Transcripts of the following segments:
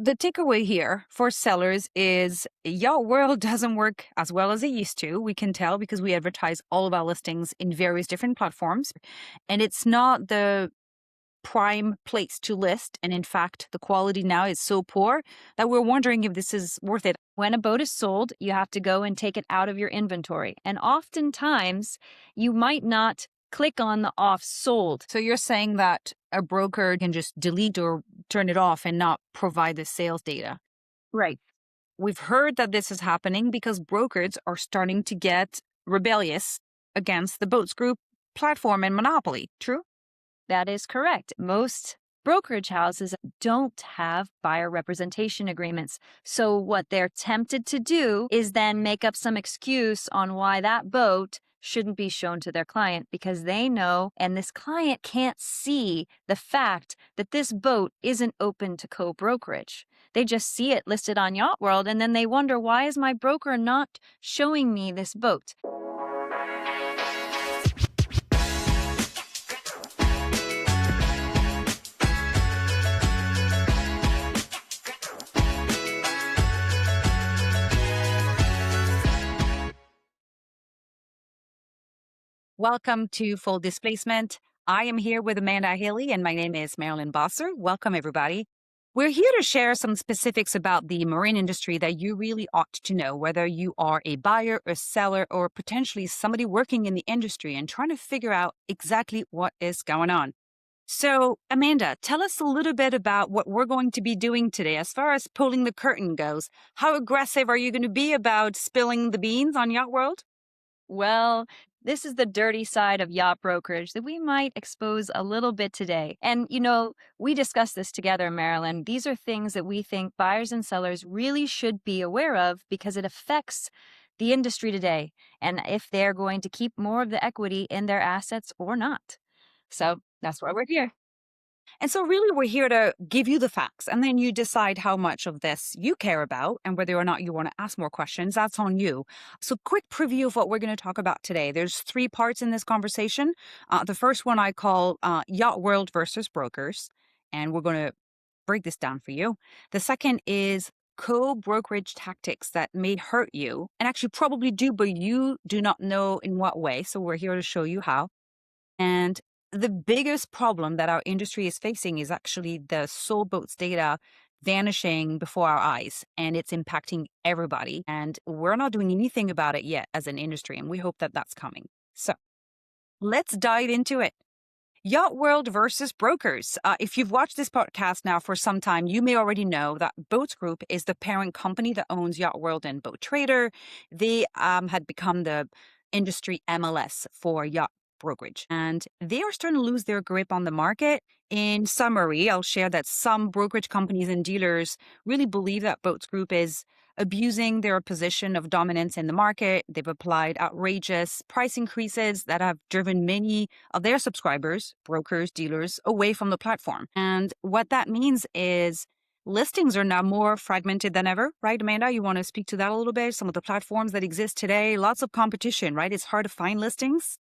the takeaway here for sellers is Yacht World doesn't work as well as it used to. We can tell because we advertise all of our listings in various different platforms, and it's not the prime place to list. And in fact, the quality now is so poor that we're wondering if this is worth it. When a boat is sold, you have to go and take it out of your inventory. And oftentimes, you might not click on the off sold. So you're saying that a broker can just delete or turn it off and not provide the sales data. Right. We've heard that this is happening because brokers are starting to get rebellious against the Boats Group platform and monopoly. True? That is correct. Most brokerage houses don't have buyer representation agreements. So what they're tempted to do is then make up some excuse on why that boat shouldn't be shown to their client, because they know, and this client can't see the fact that this boat isn't open to co-brokerage. They just see it listed on Yacht World, and then they wonder, why is my broker not showing me this boat? Welcome to Full Displacement. I am here with Amanda Haley, and my name is Marilyn Bosser. Welcome, everybody. We're here to share some specifics about the marine industry that you really ought to know, whether you are a buyer or seller or potentially somebody working in the industry and trying to figure out exactly what is going on. So, Amanda, tell us a little bit about what we're going to be doing today as far as pulling the curtain goes. How aggressive are you going to be about spilling the beans on Yacht World? Well, this is the dirty side of yacht brokerage that we might expose a little bit today. And, we discussed this together, Marilyn. These are things that we think buyers and sellers really should be aware of because it affects the industry today and if they're going to keep more of the equity in their assets or not. So that's why we're here. And so really we're here to give you the facts, and then you decide how much of this you care about and whether or not you want to ask more questions. That's on you. So quick preview of what we're going to talk about today. There's 3 parts in this conversation. The first one I call Yacht World versus brokers, and we're going to break this down for you. The second is co-brokerage tactics that may hurt you and actually probably do, but you do not know in what way. So we're here to show you how. And the biggest problem that our industry is facing is actually the sold boats data vanishing before our eyes, and it's impacting everybody. And we're not doing anything about it yet as an industry, and we hope that that's coming. So let's dive into it. Yacht World versus brokers. If you've watched this podcast now for some time, you may already know that Boats Group is the parent company that owns Yacht World and Boat Trader. They had become the industry MLS for yacht brokerage, and they are starting to lose their grip on the market. In summary, I'll share that some brokerage companies and dealers really believe that Boats Group is abusing their position of dominance in the market. They've applied outrageous price increases that have driven many of their subscribers, brokers, dealers, away from the platform. And what that means is listings are now more fragmented than ever, right, Amanda? You want to speak to that a little bit? Some of the platforms that exist today, lots of competition, right? It's hard to find listings.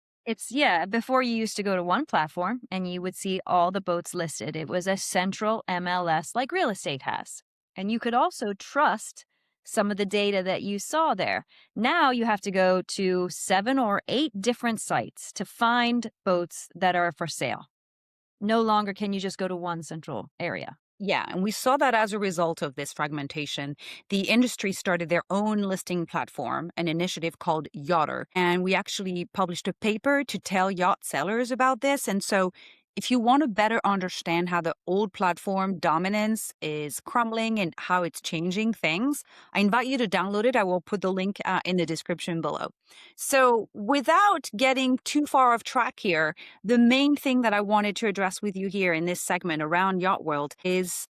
Before you used to go to one platform and you would see all the boats listed. It was a central MLS like real estate has. And you could also trust some of the data that you saw there. Now you have to go to 7 or 8 different sites to find boats that are for sale. No longer can you just go to one central area. Yeah, and we saw that as a result of this fragmentation. The industry started their own listing platform, an initiative called Yachter, and we actually published a paper to tell yacht sellers about this. And so if you want to better understand how the old platform dominance is crumbling and how it's changing things, I invite you to download it. I will put the link in the description below. So without getting too far off track here, the main thing that I wanted to address with you here in this segment around Yacht World is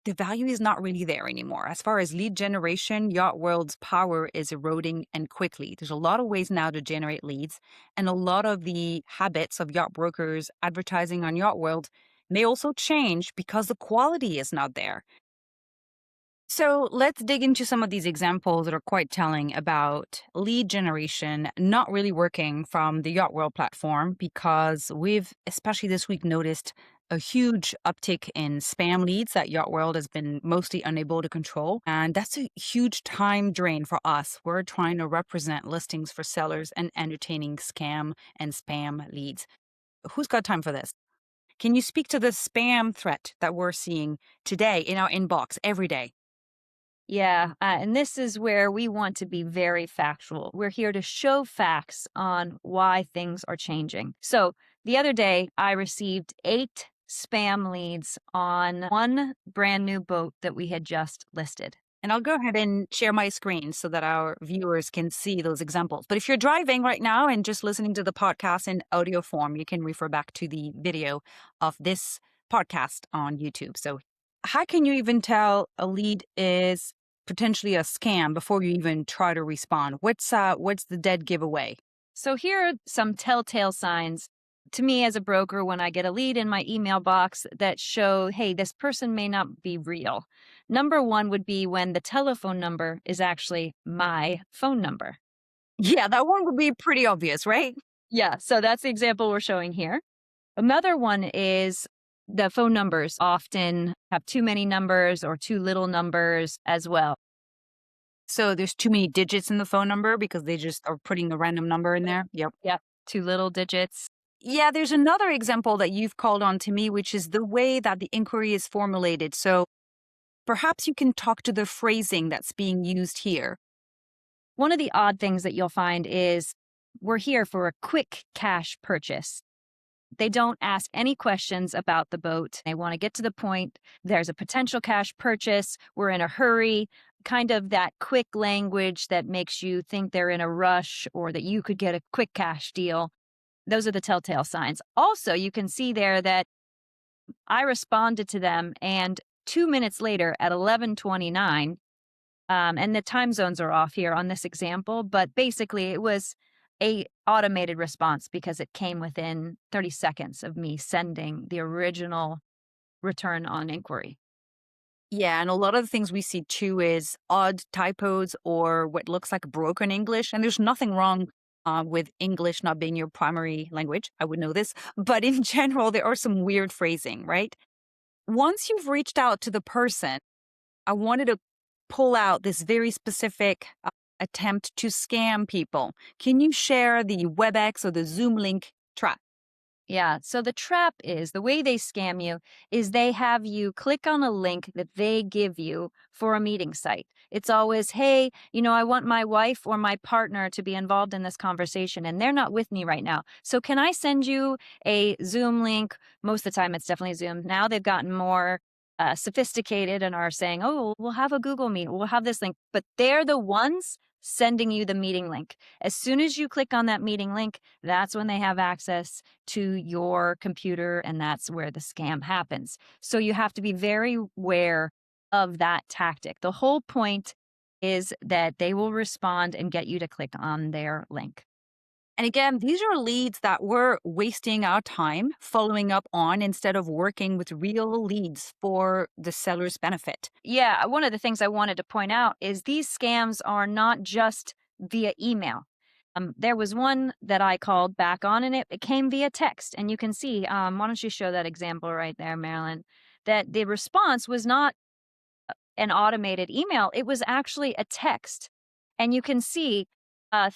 the value is not really there anymore. As far as lead generation, Yacht World's power is eroding and quickly. There's a lot of ways now to generate leads, and a lot of the habits of yacht brokers advertising on Yacht World may also change because the quality is not there. So let's dig into some of these examples that are quite telling about lead generation not really working from the Yacht World platform, because we've, especially this week, noticed a huge uptick in spam leads that Yacht World has been mostly unable to control. And that's a huge time drain for us. We're trying to represent listings for sellers and entertaining scam and spam leads. Who's got time for this? Can you speak to the spam threat that we're seeing today in our inbox every day? Yeah, and this is where we want to be very factual. We're here to show facts on why things are changing. So the other day, I received 8 spam leads on one brand new boat that we had just listed. And I'll go ahead and share my screen so that our viewers can see those examples. But if you're driving right now and just listening to the podcast in audio form, you can refer back to the video of this podcast on YouTube. So, how can you even tell a lead is potentially a scam before you even try to respond? What's the dead giveaway? So here are some telltale signs to me as a broker when I get a lead in my email box that show, hey, this person may not be real. Number one would be when the telephone number is actually my phone number. Yeah, that one would be pretty obvious, right? Yeah, so that's the example we're showing here. Another one is the phone numbers often have too many numbers or too little numbers as well. So there's too many digits in the phone number because they just are putting a random number in there. Yep. Yep, too little digits. Yeah, there's another example that you've called on to me, which is the way that the inquiry is formulated. So perhaps you can talk to the phrasing that's being used here. One of the odd things that you'll find is we're here for a quick cash purchase. They don't ask any questions about the boat. They want to get to the point. There's a potential cash purchase. We're in a hurry. Kind of that quick language that makes you think they're in a rush or that you could get a quick cash deal. Those are the telltale signs. Also, you can see there that I responded to them, and 2 minutes later at 11:29, and the time zones are off here on this example, but basically it was a automated response because it came within 30 seconds of me sending the original return on inquiry. Yeah, and a lot of the things we see too is odd typos or what looks like broken English. And there's nothing wrong with English not being your primary language. I would know this. But in general, there are some weird phrasing, right? Once you've reached out to the person, I wanted to pull out this very specific attempt to scam people. Can you share the WebEx or the Zoom link trap? Yeah. So the trap is the way they scam you is they have you click on a link that they give you for a meeting site. It's always, hey, I want my wife or my partner to be involved in this conversation and they're not with me right now. So can I send you a Zoom link? Most of the time it's definitely Zoom. Now they've gotten more sophisticated and are saying, oh, we'll have a Google Meet, we'll have this link. But they're the ones sending you the meeting link. As soon as you click on that meeting link, that's when they have access to your computer, and that's where the scam happens. So you have to be very aware of that tactic. The whole point is that they will respond and get you to click on their link. And again, these are leads that we're wasting our time following up on instead of working with real leads for the seller's benefit. Yeah, one of the things I wanted to point out is these scams are not just via email. There was one that I called back on, and it came via text. And you can see, why don't you show that example right there, Marilyn, that the response was not an automated email. It was actually a text. And you can see,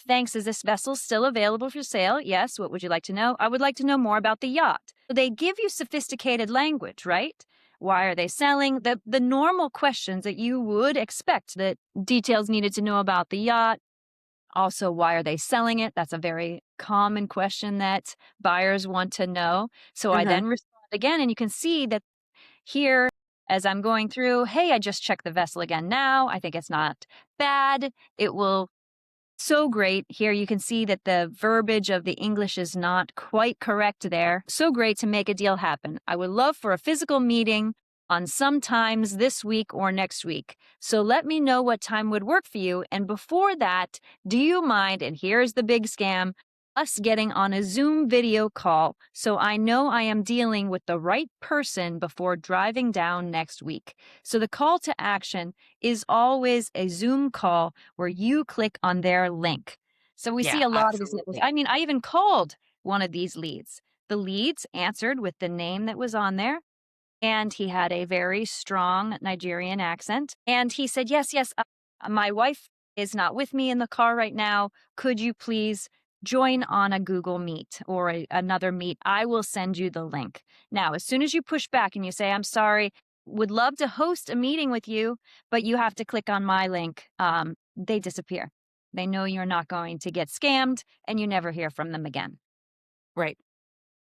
thanks, is this vessel still available for sale? Yes. What would you like to know? I would like to know more about the yacht. They give you sophisticated language, right? Why are they selling? The normal questions that you would expect, that details needed to know about the yacht. Also, why are they selling it? That's a very common question that buyers want to know. So I then respond again, and you can see that here, as I'm going through, hey, I just checked the vessel again now. I think it's not bad. It will so great. Here you can see that the verbiage of the English is not quite correct there. So great to make a deal happen. I would love for a physical meeting on sometimes this week or next week. So let me know what time would work for you. And before that, do you mind, and here's the big scam, us getting on a Zoom video call so I know I am dealing with the right person before driving down next week. So the call to action is always a Zoom call where you click on their link. So we see Yeah, a lot of examples. absolutely. I mean, I even called one of these leads. The leads answered with the name that was on there, and he had a very strong Nigerian accent. And he said, "Yes, yes, my wife is not with me in the car right now. Could you please join on a Google Meet or another Meet? I will send you the link." Now, as soon as you push back and you say, "I'm sorry, would love to host a meeting with you, but you have to click on my link," they disappear. They know you're not going to get scammed, and you never hear from them again. Right.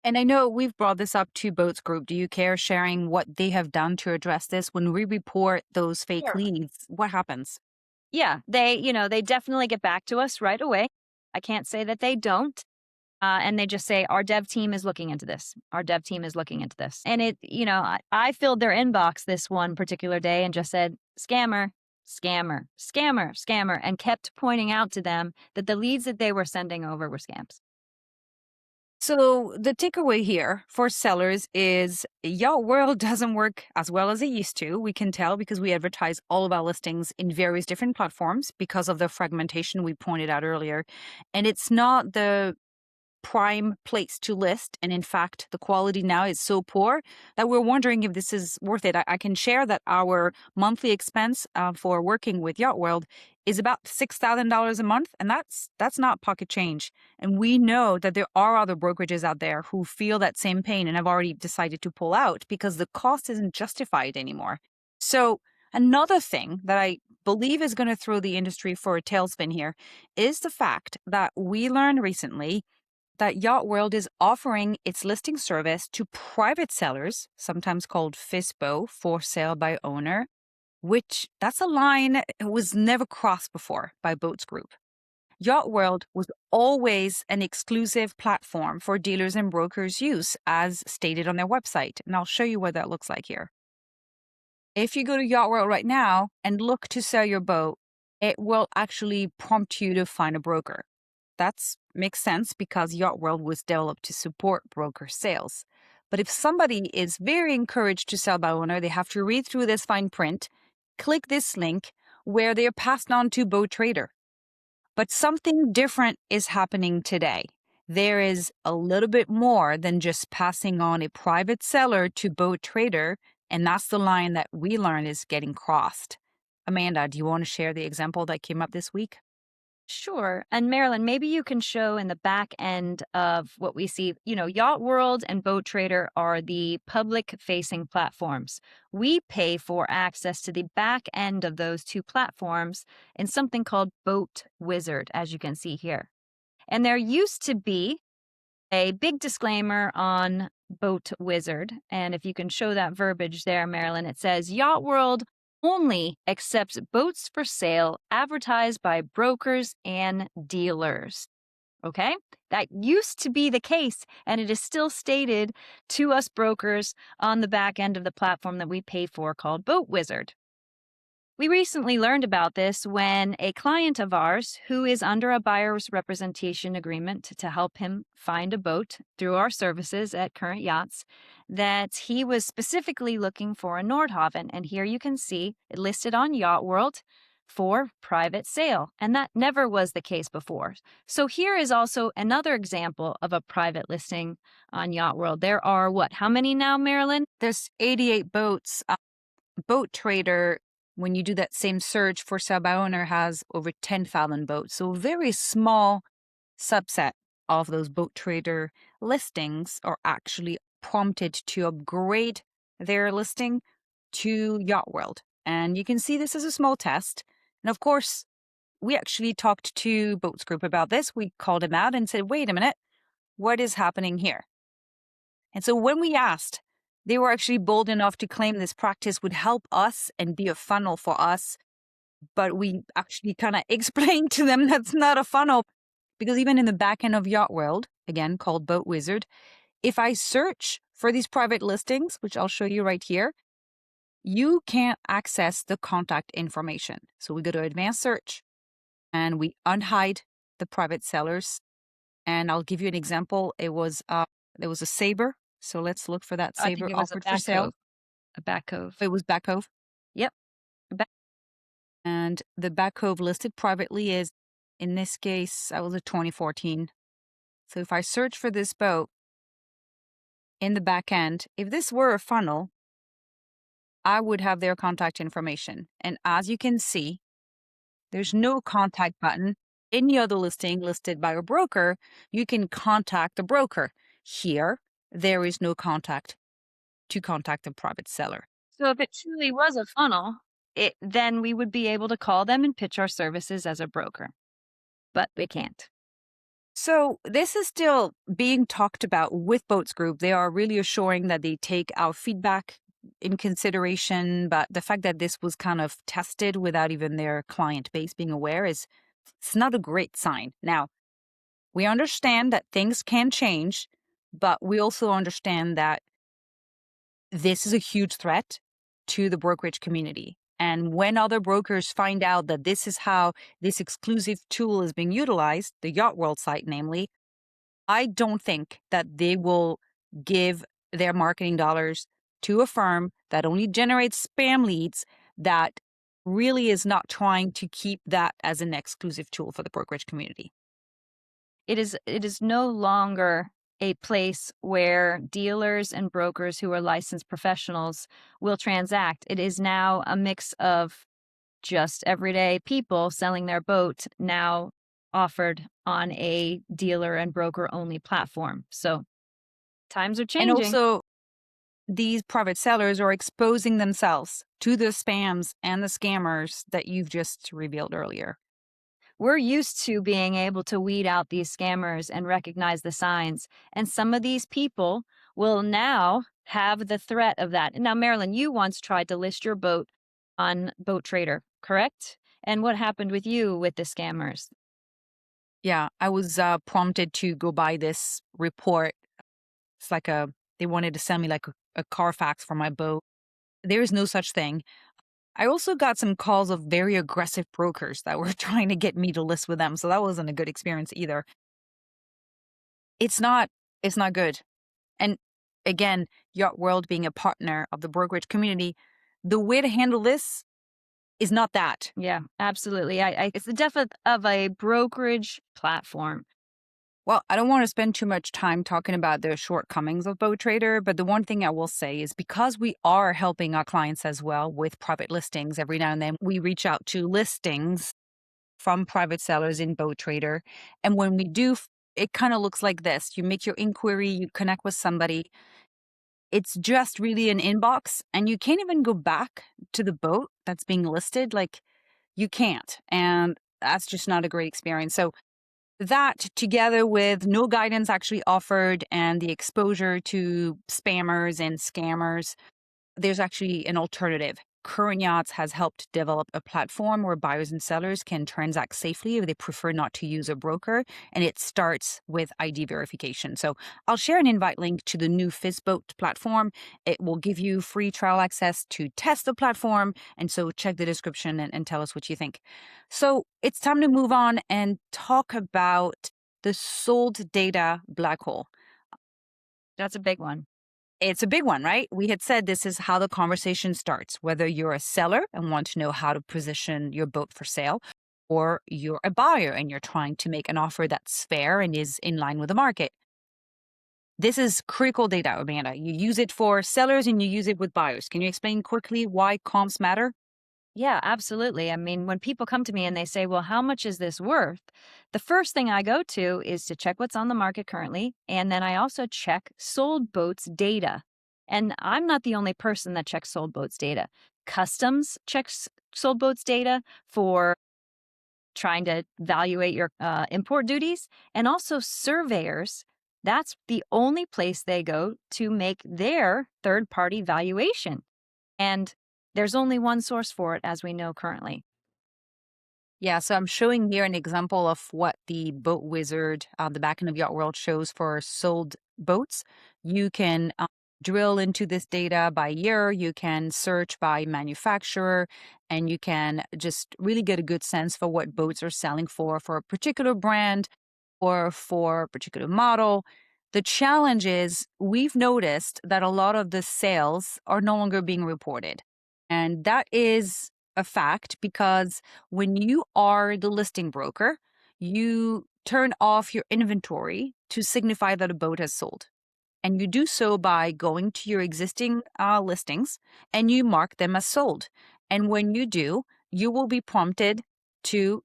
And I know we've brought this up to Boats Group. Do you care sharing what they have done to address this? When we report those fake Sure. leads, what happens? Yeah, they definitely get back to us right away. I can't say that they don't. And they just say, "Our dev team is looking into this. Our dev team is looking into this." And I filled their inbox this one particular day and just said, "Scammer, scammer, scammer, scammer," and kept pointing out to them that the leads that they were sending over were scams. So the takeaway here for sellers is Yacht World doesn't work as well as it used to. We can tell because we advertise all of our listings in various different platforms because of the fragmentation we pointed out earlier. And it's not the prime place to list. And in fact, the quality now is so poor that we're wondering if this is worth it. I can share that our monthly expense for working with Yacht World is about $6,000 a month. And that's not pocket change. And we know that there are other brokerages out there who feel that same pain and have already decided to pull out because the cost isn't justified anymore. So another thing that I believe is going to throw the industry for a tailspin here is the fact that we learned recently that Yacht World is offering its listing service to private sellers, sometimes called FSBO, for sale by owner, which that's a line that was never crossed before by Boats Group. Yacht World was always an exclusive platform for dealers and brokers' use, as stated on their website. And I'll show you what that looks like here. If you go to Yacht World right now and look to sell your boat, it will actually prompt you to find a broker. That makes sense because Yacht World was developed to support broker sales. But if somebody is very encouraged to sell by owner, they have to read through this fine print, click this link where they are passed on to Boat Trader. But something different is happening today. There is a little bit more than just passing on a private seller to Boat Trader, and that's the line that we learn is getting crossed. Amanda, do you want to share the example that came up this week? Sure. And Marilyn, maybe you can show in the back end of what we see, Yacht World and Boat Trader are the public facing platforms. We pay for access to the back end of those two platforms in something called Boat Wizard, as you can see here. And there used to be a big disclaimer on Boat Wizard. And if you can show that verbiage there, Marilyn, it says Yacht World only accepts boats for sale advertised by brokers and dealers. Okay? That used to be the case, and it is still stated to us brokers on the back end of the platform that we pay for called Boat Wizard. We recently learned about this when a client of ours who is under a buyer's representation agreement to help him find a boat through our services at Current Yachts, that he was specifically looking for a Nordhaven. And here you can see it listed on Yacht World for private sale. And that never was the case before. So here is also another example of a private listing on Yacht World. There are how many now, Marilyn? There's 88 boats. Boat Trader, when you do that same search for sale by owner, has over 10,000 boats. So a very small subset of those Boat Trader listings are actually prompted to upgrade their listing to Yacht World. And you can see this is a small test. And of course, we actually talked to Boats Group about this. We called them out and said, wait a minute, what is happening here? And so when we asked, they were actually bold enough to claim this practice would help us and be a funnel for us. But we actually kind of explained to them that's not a funnel because even in the back end of Yacht World, again called Boat Wizard, if I search for these private listings, which I'll show you right here, you can't access the contact information. So we go to advanced search and we unhide the private sellers. And I'll give you an example. There was a Sabre. So let's look for that I think Sabre it was offered for sale. A back cove. It was Back Cove. Yep. And the Back Cove listed privately is, in this case, that was a 2014. So if I search for this boat, in the back end, if this were a funnel, I would have their contact information. And as you can see, there's no contact button. Any other listing listed by a broker, you can contact the broker. Here, there is no contact to contact the private seller. So if it truly was a funnel, then we would be able to call them and pitch our services as a broker. But we can't. So this is still being talked about with Boats Group. They are really assuring that they take our feedback in consideration, but the fact that this was kind of tested without even their client base being aware is it's not a great sign. Now, we understand that things can change, but we also understand that this is a huge threat to the brokerage community. And when other brokers find out that this is how this exclusive tool is being utilized, the YachtWorld site, namely, I don't think that they will give their marketing dollars to a firm that only generates spam leads that really is not trying to keep that as an exclusive tool for the brokerage community. It is no longer a place where dealers and brokers who are licensed professionals will transact. It is now a mix of just everyday people selling their boat, now offered on a dealer and broker only platform. So times are And changing. also, these private sellers are exposing themselves to the spams and the scammers that you've just revealed earlier. We're used to being able to weed out these scammers and recognize the signs. And some of these people will now have the threat of that. Now, Marilyn, you once tried to list your boat on Boat Trader, correct? And what happened with you with the scammers? Yeah, I was prompted to go buy this report. It's like they wanted to send me like a Carfax for my boat. There is no such thing. I also got some calls of very aggressive brokers that were trying to get me to list with them. So that wasn't a good experience either. It's not, it's not good. And again, Yacht World being a partner of the brokerage community, the way to handle this is not that. Yeah, absolutely. It's the death of a brokerage platform. Well, I don't want to spend too much time talking about the shortcomings of Boat Trader, but the one thing I will say is because we are helping our clients as well with private listings, every now and then we reach out to listings from private sellers in Boat Trader. And when we do, it kind of looks like this. You make your inquiry, you connect with somebody. It's just really an inbox, and you can't even go back to the boat that's being listed. Like, you can't. And that's just not a great experience. So that together with no guidance actually offered and the exposure to spammers and scammers, there's actually an alternative. Current Yachts has helped develop a platform where buyers and sellers can transact safely if they prefer not to use a broker, and it starts with ID verification. So I'll share an invite link to the new FSBOAT platform. It will give you free trial access to test the platform, and so check the description and tell us what you think. So it's time to move on and talk about the sold data black hole. That's a big one. It's a big one, right? We had said this is how the conversation starts, whether you're a seller and want to know how to position your boat for sale, or you're a buyer and you're trying to make an offer that's fair and is in line with the market. This is critical data, Amanda. You use it for sellers and you use it with buyers. Can you explain quickly why comps matter? Yeah, absolutely. I mean, when people come to me and they say, well, how much is this worth? The first thing I go to is to check what's on the market currently. And then I also check sold boats data. And I'm not the only person that checks sold boats data. Customs checks sold boats data for trying to evaluate your import duties. And also surveyors, that's the only place they go to make their third party valuation. And there's only one source for it, as we know currently. Yeah, so I'm showing here an example of what the Boat Wizard, the backend of Yacht World, shows for sold boats. You can drill into this data by year, you can search by manufacturer, and you can just really get a good sense for what boats are selling for a particular brand or for a particular model. The challenge is we've noticed that a lot of the sales are no longer being reported. And that is a fact because when you are the listing broker, you turn off your inventory to signify that a boat has sold. And you do so by going to your existing listings and you mark them as sold. And when you do, you will be prompted to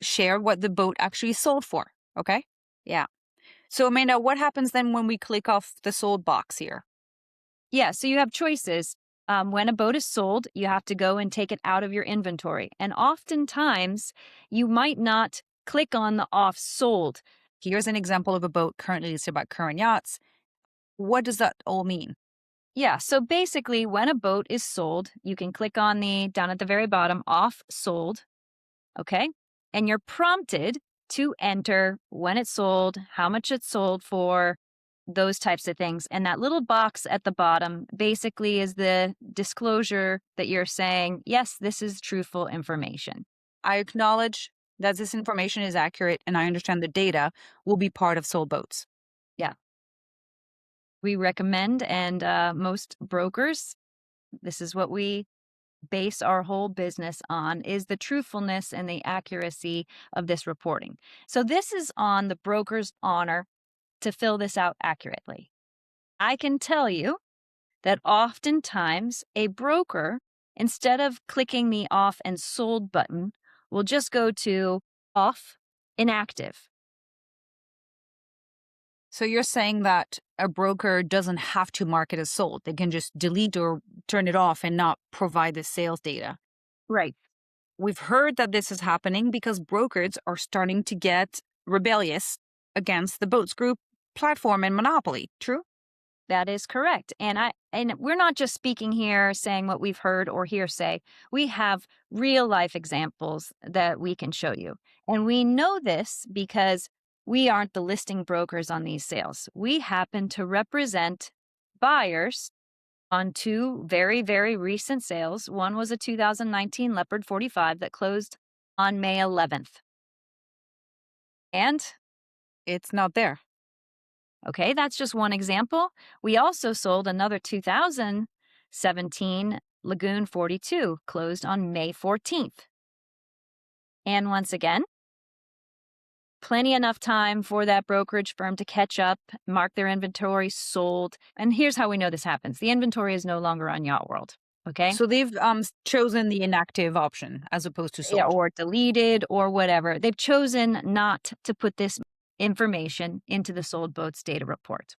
share what the boat actually sold for. Okay? Yeah. So, Amanda, what happens then when we click off the sold box here? Yeah, so you have choices. When a boat is sold, you have to go and take it out of your inventory. And oftentimes, you might not click on the off sold. Here's an example of a boat currently listed by Current Yachts. What does that all mean? Yeah, so basically, when a boat is sold, you can click on the down at the very bottom, off sold. Okay. And you're prompted to enter when it's sold, how much it's sold for, those types of things. And that little box at the bottom basically is the disclosure that you're saying, yes, this is truthful information. I acknowledge that this information is accurate and I understand the data will be part of sold boats. Yeah. We recommend, and most brokers, this is what we base our whole business on, is the truthfulness and the accuracy of this reporting. So this is on the broker's honor to fill this out accurately. I can tell you that oftentimes a broker, instead of clicking the off and sold button, will just go to off inactive. So you're saying that a broker doesn't have to mark it as sold. They can just delete or turn it off and not provide the sales data. Right. We've heard that this is happening because brokers are starting to get rebellious against the Boats Group platform and monopoly. True? That is correct. And we're not just speaking here saying what we've heard or hearsay. We have real life examples that we can show you. And we know this because we aren't the listing brokers on these sales. We happen to represent buyers on two very, very recent sales. One was a 2019 Leopard 45 that closed on May 11th. And It's not there. okay, that's just one example. We also sold another 2017 Lagoon 42, closed on May 14th. And once again, plenty enough time for that brokerage firm to catch up, mark their inventory, sold. And here's how we know this happens. The inventory is no longer on YachtWorld. Okay. So they've chosen the inactive option as opposed to Yeah, sold. or deleted or whatever. They've chosen not to put this information into the sold boats data report.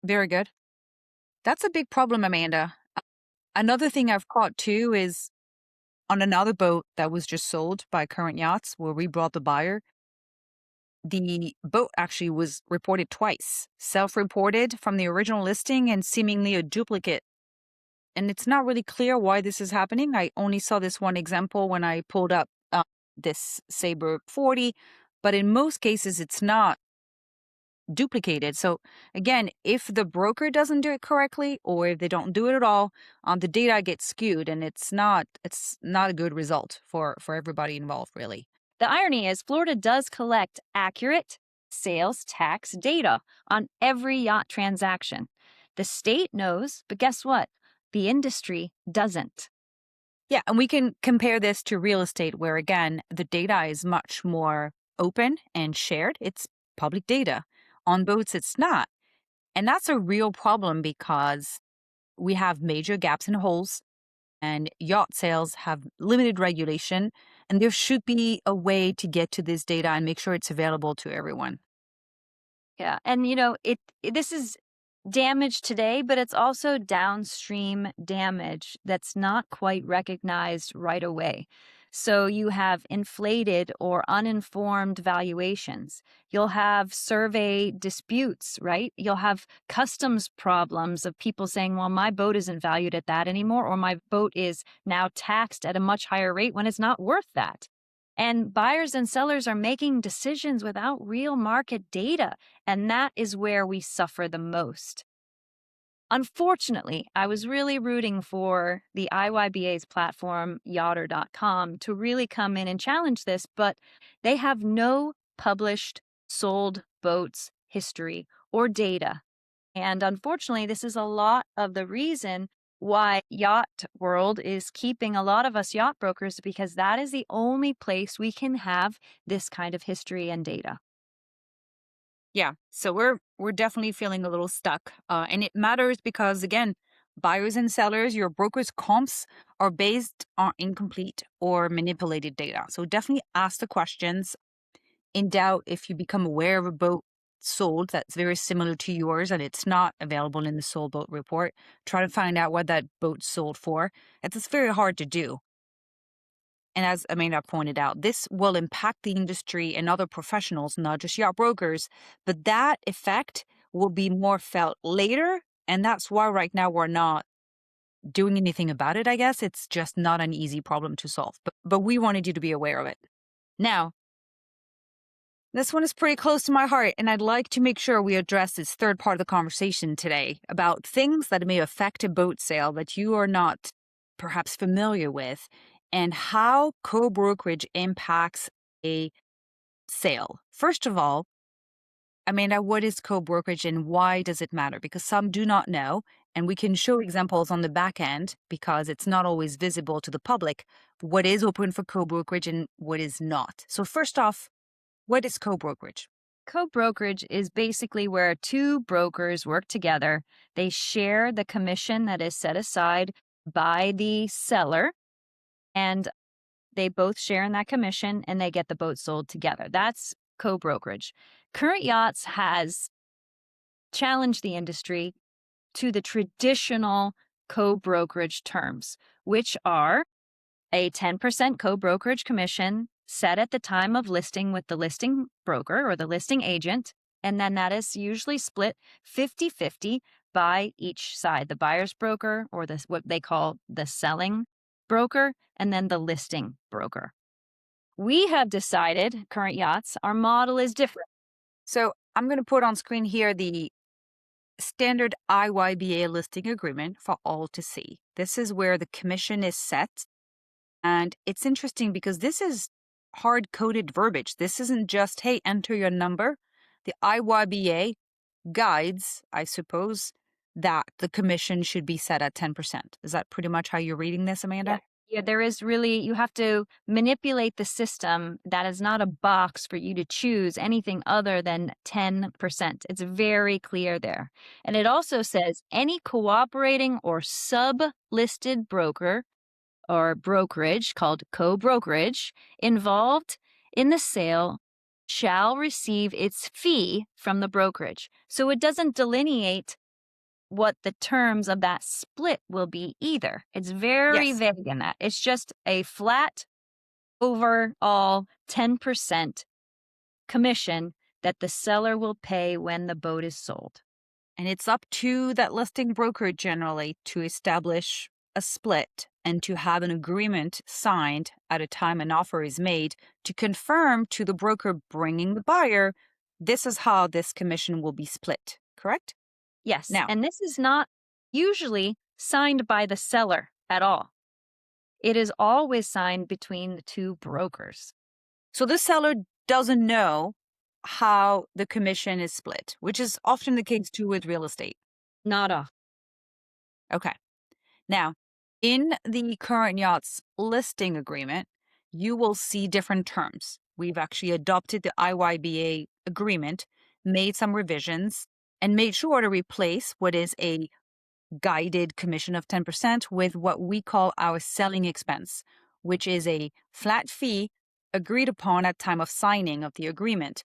Very good. That's a big problem, Amanda. Another thing I've caught too is on another boat that was just sold by Current Yachts, where we brought the buyer, the boat actually was reported twice, self-reported from the original listing and seemingly a duplicate. And it's not really clear why this is happening. I only saw this one example when I pulled up this Sabre 40, but in most cases, it's not duplicated. So again, if the broker doesn't do it correctly or if they don't do it at all, the data gets skewed and it's not a good result for everybody involved, really. The irony is, Florida does collect accurate sales tax data on every yacht transaction. The state knows, but guess what? The industry doesn't. Yeah, and we can compare this to real estate where, again, the data is much more open and shared. It's public data. On boats, it's not. And that's a real problem because we have major gaps and holes, and yacht sales have limited regulation, and there should be a way to get to this data and make sure it's available to everyone. Yeah, and this is damage today, but it's also downstream damage that's not quite recognized right away. So you have inflated or uninformed valuations. You'll have survey disputes, right? You'll have customs problems of people saying, well, my boat isn't valued at that anymore, or my boat is now taxed at a much higher rate when it's not worth that. And buyers and sellers are making decisions without real market data. And that is where we suffer the most. Unfortunately, I was really rooting for the IYBA's platform, yachter.com, to really come in and challenge this, but they have no published sold boats history or data. And unfortunately, this is a lot of the reason why Yacht World is keeping a lot of us yacht brokers, because that is the only place we can have this kind of history and data. Yeah. So we're definitely feeling a little stuck. And it matters because again, buyers and sellers, your broker's comps are based on incomplete or manipulated data. So definitely ask the questions. In doubt, if you become aware of a boat sold that's very similar to yours and it's not available in the sold boat report, try to find out what that boat sold for. It's very hard to do. And as Amanda pointed out, this will impact the industry and other professionals, not just yacht brokers, but that effect will be more felt later. And that's why right now we're not doing anything about it, I guess. It's just not an easy problem to solve. But we wanted you to be aware of it. Now, this one is pretty close to my heart, and I'd like to make sure we address this third part of the conversation today about things that may affect a boat sale that you are not perhaps familiar with, and how co-brokerage impacts a sale. First of all, Amanda, what is co-brokerage and why does it matter? Because some do not know, and we can show examples on the back end because it's not always visible to the public, what is open for co-brokerage and what is not. So first off, what is co-brokerage? Co-brokerage is basically where two brokers work together. They share the commission that is set aside by the seller, and they both share in that commission and they get the boat sold together. That's co-brokerage. Current Yachts has challenged the industry to the traditional co-brokerage terms, which are a 10% co-brokerage commission set at the time of listing with the listing broker or the listing agent, and then that is usually split 50-50 by each side, the buyer's broker or what they call the selling broker, and then the listing broker. We have decided, Current Yachts, our model is different. So I'm going to put on screen here the standard IYBA listing agreement for all to see. This is where the commission is set. And it's interesting because this is hard coded verbiage. This isn't just, hey, enter your number. The IYBA guides, I suppose, that the commission should be set at 10%. Is that pretty much how you're reading this, Amanda? Yeah. Yeah, there is really, you have to manipulate the system. That is not a box for you to choose anything other than 10%. It's very clear there. And it also says any cooperating or sub-listed broker or brokerage called co-brokerage involved in the sale shall receive its fee from the brokerage. So it doesn't delineate what the terms of that split will be either. It's very Yes. vague in that. It's just a flat overall 10% commission that the seller will pay when the boat is sold. And it's up to that listing broker generally to establish a split and to have an agreement signed at a time an offer is made to confirm to the broker bringing the buyer, this is how this commission will be split, correct? Yes, Now, and this is not usually signed by the seller at all. It is always signed between the two brokers. so the seller doesn't know how the commission is split, which is often the case too with real estate. Not off. Okay. Now, in the Current Yachts listing agreement, you will see different terms. We've actually adopted the IYBA agreement, made some revisions, and made sure to replace what is a guided commission of 10% with what we call our selling expense, which is a flat fee agreed upon at time of signing of the agreement.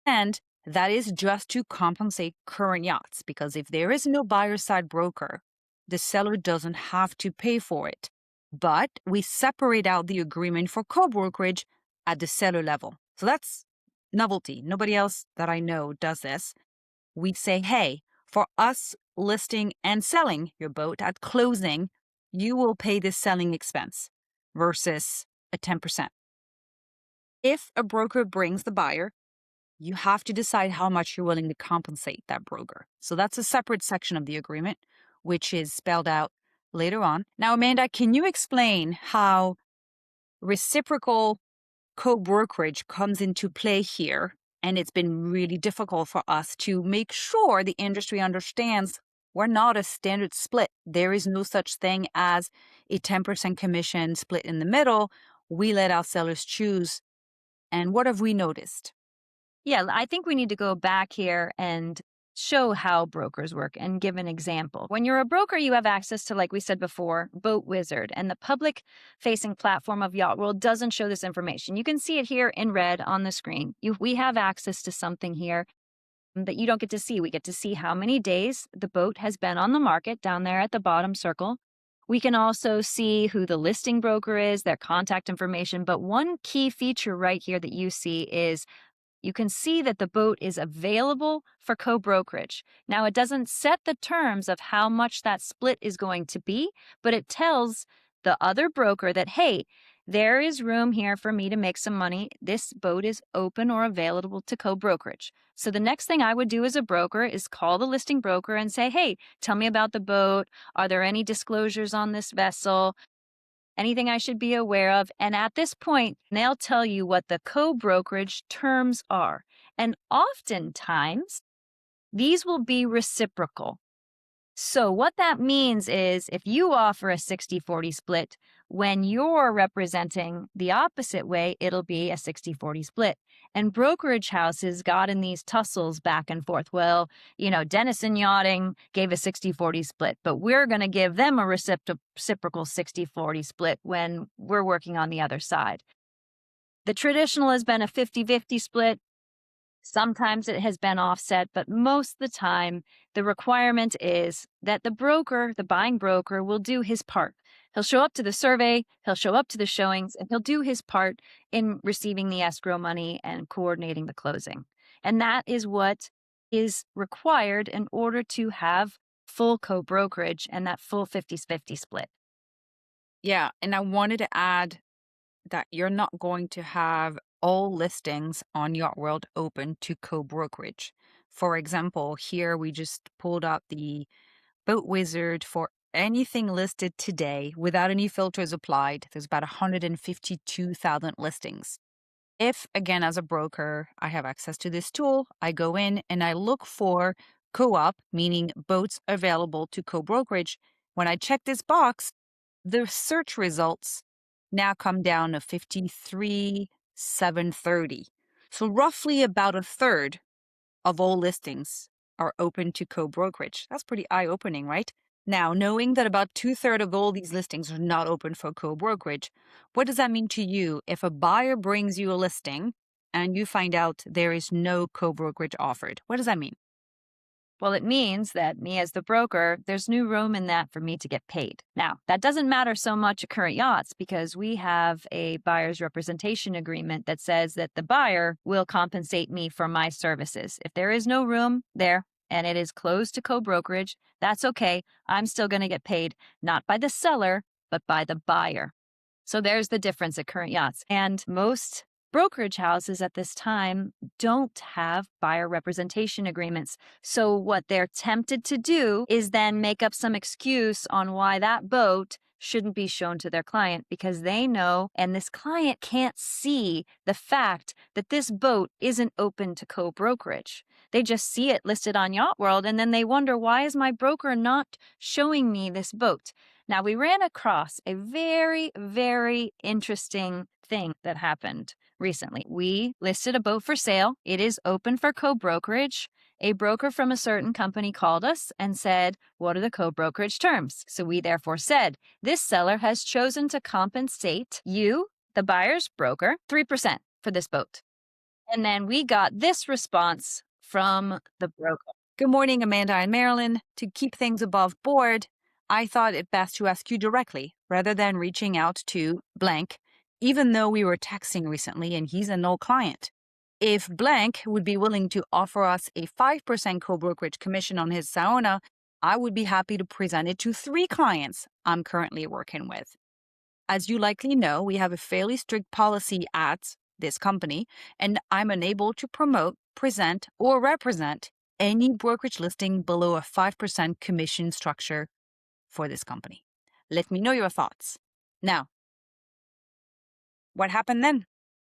And that is just to compensate Current Yachts, because if there is no buyer side broker, the seller doesn't have to pay for it. But we separate out the agreement for co-brokerage at the seller level. So that's novelty. Nobody else that I know does this. We say, hey, for us listing and selling your boat at closing, you will pay this selling expense versus a 10%. If a broker brings the buyer, you have to decide how much you're willing to compensate that broker. So that's a separate section of the agreement, which is spelled out later on. Now, Amanda, can you explain how reciprocal co-brokerage comes into play here? And it's been really difficult for us to make sure the industry understands we're not a standard split. There is no such thing as a 10% commission split in the middle. We let our sellers choose. And what have we noticed? Yeah, I think we need to go back here and show how brokers work and give an example. When you're a broker, you have access to, like we said before, Boat Wizard, and the public facing platform of Yacht World doesn't show this information. You can see it here in red on the screen. We have access to something here that you don't get to see. We get to see how many days the boat has been on the market down there at the bottom circle. We can also see who the listing broker is, their contact information. But one key feature right here that you see is you can see that the boat is available for co-brokerage. Now, it doesn't set the terms of how much that split is going to be, but it tells the other broker that, hey, there is room here for me to make some money. This boat is open or available to co-brokerage. So the next thing I would do as a broker is call the listing broker and say, hey, tell me about the boat. Are there any disclosures on this vessel? Anything I should be aware of? And at this point, they'll tell you what the co-brokerage terms are. And oftentimes, these will be reciprocal. So what that means is if you offer a 60-40 split, when you're representing the opposite way, it'll be a 60-40 split. And brokerage houses got in these tussles back and forth. Well, Denison Yachting gave a 60-40 split, but we're going to give them a reciprocal 60-40 split when we're working on the other side. The traditional has been a 50-50 split. Sometimes it has been offset, but most of the time, the requirement is that the buying broker, will do his part. He'll show up to the survey, he'll show up to the showings, and he'll do his part in receiving the escrow money and coordinating the closing. And that is what is required in order to have full co-brokerage and that full 50-50 split. Yeah. And I wanted to add that you're not going to have all listings on Yacht World open to co-brokerage. For example, here we just pulled up the Boat Wizard for anything listed today without any filters applied. There's about 152,000 listings. If, again, as a broker, I have access to this tool, I go in and I look for co-op, meaning boats available to co-brokerage. When I check this box, the search results now come down to 53,730. So roughly about a third of all listings are open to co-brokerage. That's pretty eye-opening, right? Now, knowing that about 2/3 of all these listings are not open for co-brokerage, what does that mean to you if a buyer brings you a listing and you find out there is no co-brokerage offered? What does that mean? Well, it means that me as the broker, there's new room in that for me to get paid. Now, that doesn't matter so much at Current Yachts because we have a buyer's representation agreement that says that the buyer will compensate me for my services. If there is no room there and it is closed to co-brokerage, that's okay. I'm still going to get paid, not by the seller, but by the buyer. So there's the difference at Current Yachts. And most brokerage houses at this time don't have buyer representation agreements. So what they're tempted to do is then make up some excuse on why that boat shouldn't be shown to their client because they know, and this client can't see the fact that this boat isn't open to co-brokerage. They just see it listed on Yacht World and then they wonder, why is my broker not showing me this boat? Now, we ran across a very, very interesting thing that happened recently. We listed a boat for sale. It is open for co-brokerage. A broker from a certain company called us and said, what are the co-brokerage terms? So we therefore said, this seller has chosen to compensate you, the buyer's broker, 3% for this boat. And then we got this response from the broker. Good morning, Amanda and Marilyn. To keep things above board, I thought it best to ask you directly rather than reaching out to blank, even though we were texting recently and he's an old client. If blank would be willing to offer us a 5% co-brokerage commission on his Saona, I would be happy to present it to 3 clients I'm currently working with. As you likely know, we have a fairly strict policy at this company, and I'm unable to promote, present, or represent any brokerage listing below a 5% commission structure for this company. Let me know your thoughts. Now, what happened then?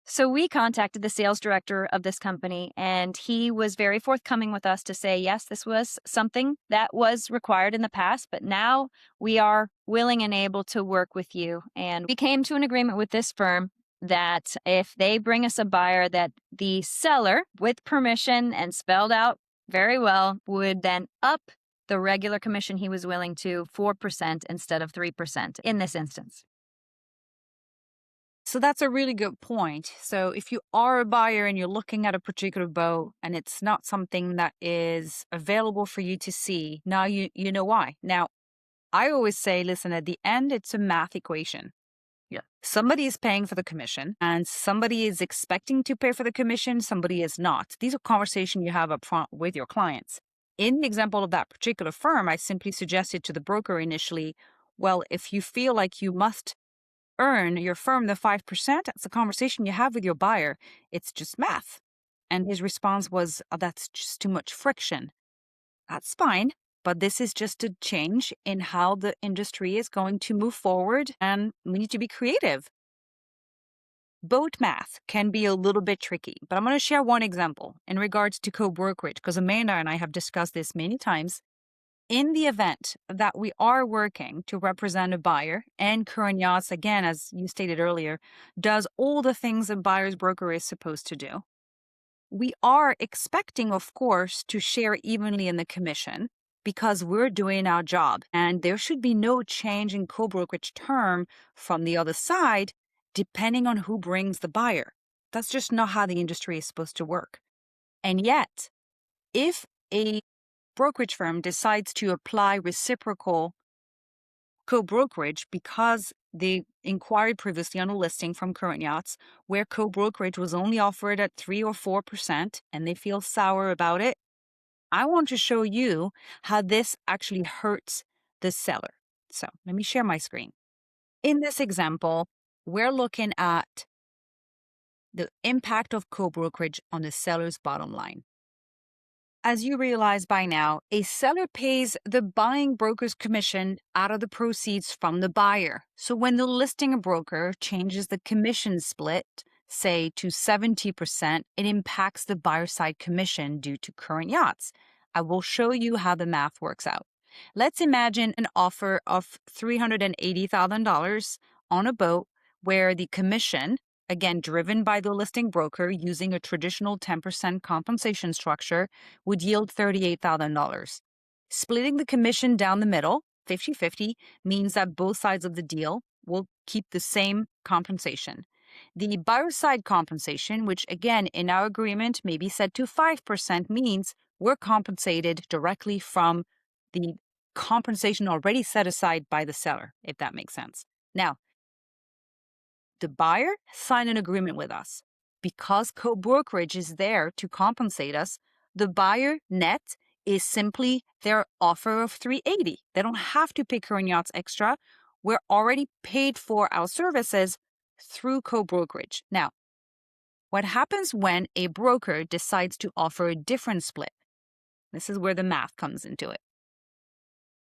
So we contacted the sales director of this company, and he was very forthcoming with us to say, yes, this was something that was required in the past, but now we are willing and able to work with you. And we came to an agreement with this firm that if they bring us a buyer that the seller, with permission and spelled out very well, would then up the regular commission he was willing to 4% instead of 3% in this instance. So that's a really good point. So if you are a buyer and you're looking at a particular boat and it's not something that is available for you to see, now you know why. Now, I always say, listen, at the end, it's a math equation. Yeah. Somebody is paying for the commission and somebody is expecting to pay for the commission. Somebody is not. These are conversations you have up front with your clients. In the example of that particular firm, I simply suggested to the broker initially, well, if you feel like you must earn your firm the 5%, that's a conversation you have with your buyer. It's just math. And his response was, oh, that's just too much friction. That's fine. But this is just a change in how the industry is going to move forward, and we need to be creative. Boat math can be a little bit tricky, but I'm going to share one example in regards to co-brokerage, because Amanda and I have discussed this many times. In the event that we are working to represent a buyer, and Current Yachts, again, as you stated earlier, does all the things a buyer's broker is supposed to do, we are expecting, of course, to share evenly in the commission because we're doing our job. And there should be no change in co-brokerage term from the other side, depending on who brings the buyer. That's just not how the industry is supposed to work. And yet, if a brokerage firm decides to apply reciprocal co-brokerage because they inquired previously on a listing from Current Yachts where co-brokerage was only offered at 3 or 4% and they feel sour about it, I want to show you how this actually hurts the seller. So let me share my screen. In this example, we're looking at the impact of co-brokerage on the seller's bottom line. As you realize by now, a seller pays the buying broker's commission out of the proceeds from the buyer. So when the listing broker changes the commission split, say to 70%, it impacts the buyer side commission due to Current Yachts. I will show you how the math works out. Let's imagine an offer of $380,000 on a boat where the commission, again, driven by the listing broker using a traditional 10% compensation structure, would yield $38,000. Splitting the commission down the middle, 50-50, means that both sides of the deal will keep the same compensation. The buyer side compensation, which again in our agreement may be set to 5%, means we're compensated directly from the compensation already set aside by the seller, if that makes sense. Now, the buyer signed an agreement with us. Because co-brokerage is there to compensate us, the buyer net is simply their offer of $380. They don't have to pay Current Yachts extra. We're already paid for our services through co-brokerage. Now, what happens when a broker decides to offer a different split? This is where the math comes into it.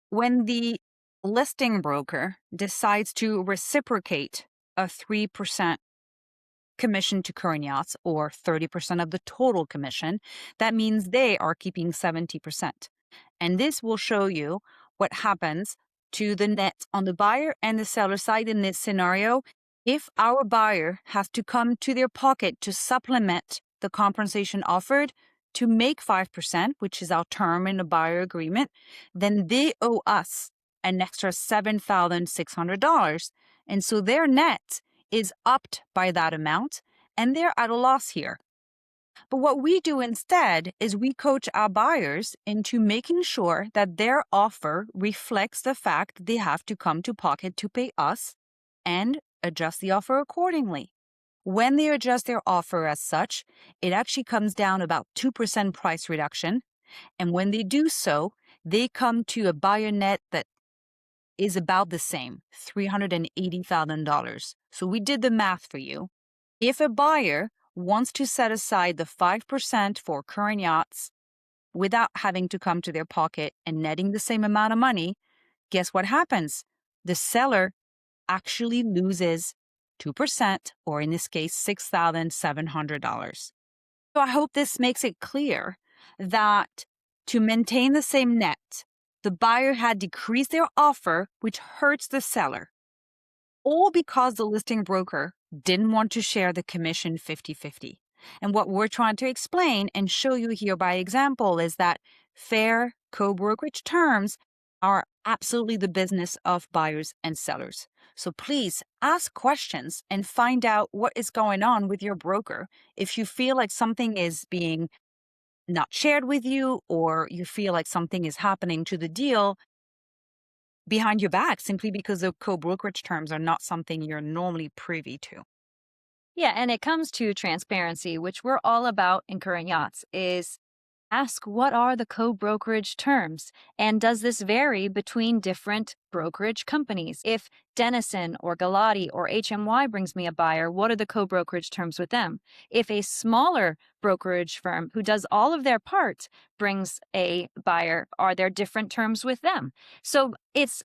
When the listing broker decides to reciprocate a 3% commission to Current Yachts, or 30% of the total commission, that means they are keeping 70%. And this will show you what happens to the net on the buyer and the seller side in this scenario. If our buyer has to come to their pocket to supplement the compensation offered to make 5%, which is our term in the buyer agreement, then they owe us an extra $7,600. And so their net is upped by that amount, and they're at a loss here. But what we do instead is we coach our buyers into making sure that their offer reflects the fact they have to come to pocket to pay us and adjust the offer accordingly. When they adjust their offer as such, it actually comes down about 2% price reduction. And when they do so, they come to a buyer net that is about the same, $380,000. So we did the math for you. If a buyer wants to set aside the 5% for Current Yachts without having to come to their pocket and netting the same amount of money, guess what happens? The seller actually loses 2%, or in this case, $6,700. So I hope this makes it clear that to maintain the same net, the buyer had decreased their offer, which hurts the seller. all because the listing broker didn't want to share the commission 50-50. And what we're trying to explain and show you here by example is that fair co-brokerage terms are absolutely the business of buyers and sellers. So please ask questions and find out what is going on with your broker. If you feel like something is being not shared with you, or you feel like something is happening to the deal behind your back simply because the co-brokerage terms are not something you're normally privy to. Yeah, and it comes to transparency, which we're all about in Current Yachts, is ask what are the co-brokerage terms and does this vary between different brokerage companies? If Denison or Galati or HMY brings me a buyer, what are the co-brokerage terms with them? If a smaller brokerage firm who does all of their parts brings a buyer, are there different terms with them? So it's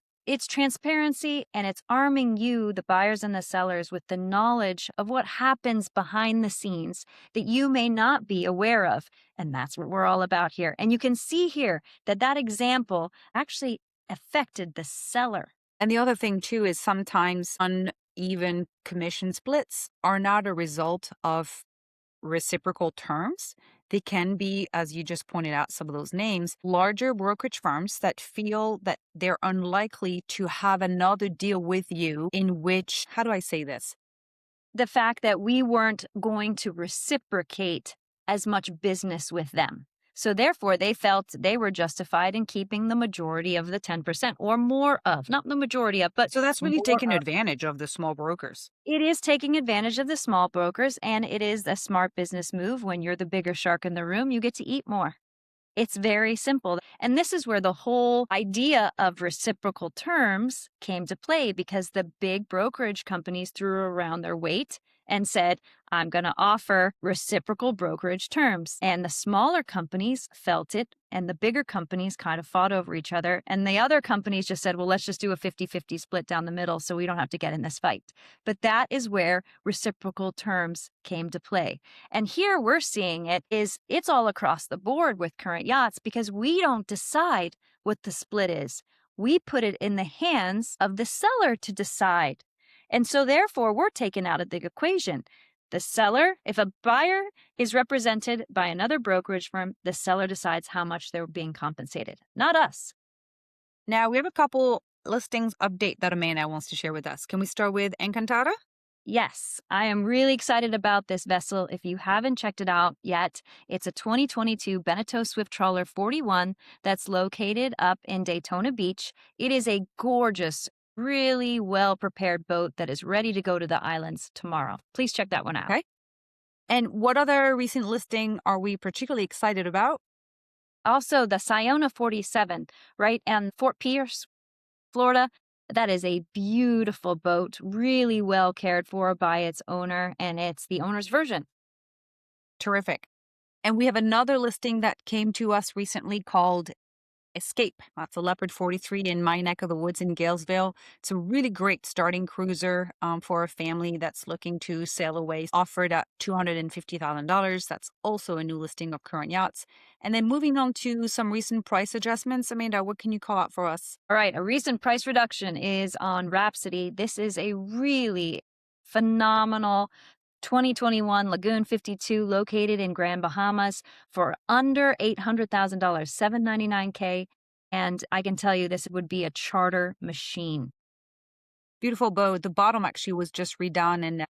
transparency, and it's arming you, the buyers and the sellers, with the knowledge of what happens behind the scenes that you may not be aware of. And that's what we're all about here. And you can see here that that example actually affected the seller. And the other thing too is sometimes uneven commission splits are not a result of reciprocal terms. They can be, as you just pointed out, some of those names, larger brokerage firms that feel that they're unlikely to have another deal with you in which, how do I say this? The fact that we weren't going to reciprocate as much business with them. So therefore, they felt they were justified in keeping the majority of the 10% or more of, not the majority of, but So that's really more taking of. advantage of the small brokers. It is taking advantage of the small brokers, and it is a smart business move. When you're the bigger shark in the room, you get to eat more. It's very simple. And this is where the whole idea of reciprocal terms came to play, because the big brokerage companies threw around their weight and said, I'm going to offer reciprocal brokerage terms. And the smaller companies felt it, and the bigger companies kind of fought over each other. And the other companies just said, well, let's just do a 50-50 split down the middle so we don't have to get in this fight. But that is where reciprocal terms came to play. And here we're seeing it's all across the board with Current Yachts, because we don't decide what the split is. We put it in the hands of the seller to decide. And so therefore, we're taken out of the equation. The seller, if a buyer is represented by another brokerage firm, the seller decides how much they're being compensated, not us. Now, we have a couple listings update that Amanda wants to share with us. Can we start with Encantada? Yes, I am really excited about this vessel. If you haven't checked it out yet, it's a 2022 Beneteau Swift Trawler 41 that's located up in Daytona Beach. It is a gorgeous, really well-prepared boat that is ready to go to the islands tomorrow. Please check that one out. Okay. And what other recent listing are we particularly excited about? Also, the Siona 47, right, and Fort Pierce, Florida. That is a beautiful boat, really well cared for by its owner, and it's the owner's version. Terrific. And we have another listing that came to us recently called Escape. That's a Leopard 43 in my neck of the woods in Galesville. It's a really great starting cruiser for a family that's looking to sail away, offered at $250,000. That's also a new listing of Current Yachts. And then moving on to some recent price adjustments. Amanda, what can you call out for us? All right, a recent price reduction is on Rhapsody. This is a really phenomenal 2021 Lagoon 52 located in Grand Bahamas for under $800,000, $799K. And I can tell you this would be a charter machine. Beautiful boat. The bottom actually was just redone and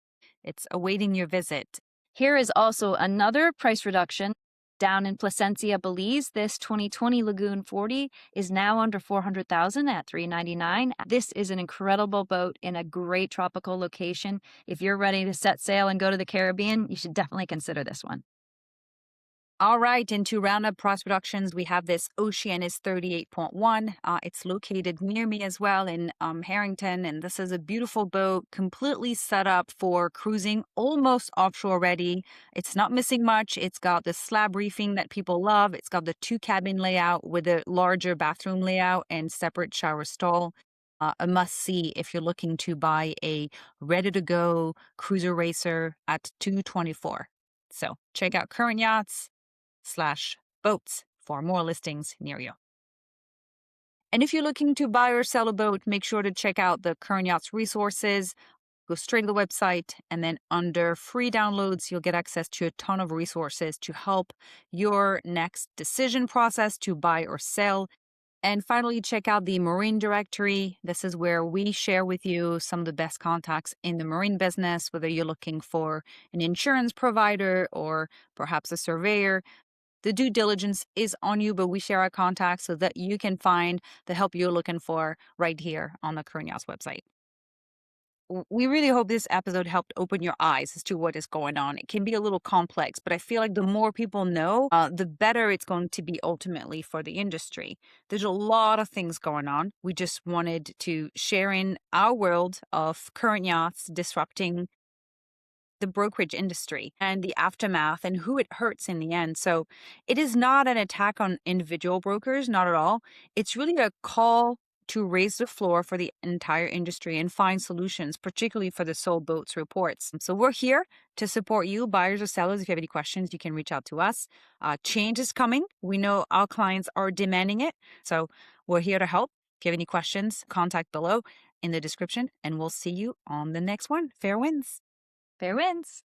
it's awaiting your visit. Here is also another price reduction. Down in Placencia, Belize, this 2020 Lagoon 40 is now under $400,000 at $399. This is an incredible boat in a great tropical location. If you're ready to set sail and go to the Caribbean, you should definitely consider this one. All right, and to round up price reductions, we have this Oceanus 38.1. It's located near me as well in Harrington, and this is a beautiful boat, completely set up for cruising, almost offshore ready. It's not missing much. It's got the slab reefing that people love. It's got the 2-cabin layout with a larger bathroom layout and separate shower stall. A must-see if you're looking to buy a ready-to-go cruiser racer at $224. So check out Current Yachts /boats for more listings near you. And if you're looking to buy or sell a boat, make sure to check out the Current Yachts resources. Go straight to the website, and then under free downloads, you'll get access to a ton of resources to help your next decision process to buy or sell. And finally, check out the Marine Directory. This is where we share with you some of the best contacts in the marine business, whether you're looking for an insurance provider or perhaps a surveyor. The due diligence is on you, but we share our contacts so that you can find the help you're looking for right here on the Current Yachts website. We really hope this episode helped open your eyes as to what is going on. It can be a little complex, but I feel like the more people know, the better it's going to be ultimately for the industry. There's a lot of things going on. We just wanted to share in our world of current yachts disrupting the brokerage industry and the aftermath and who it hurts in the end. So it is not an attack on individual brokers, not at all. It's really a call to raise the floor for the entire industry and find solutions, particularly for the sold boats reports. So we're here to support you, buyers or sellers. If you have any questions, you can reach out to us. Change is coming. We know our clients are demanding it. So we're here to help. If you have any questions, contact below in the description, and we'll see you on the next one. Fair winds. Fair winds.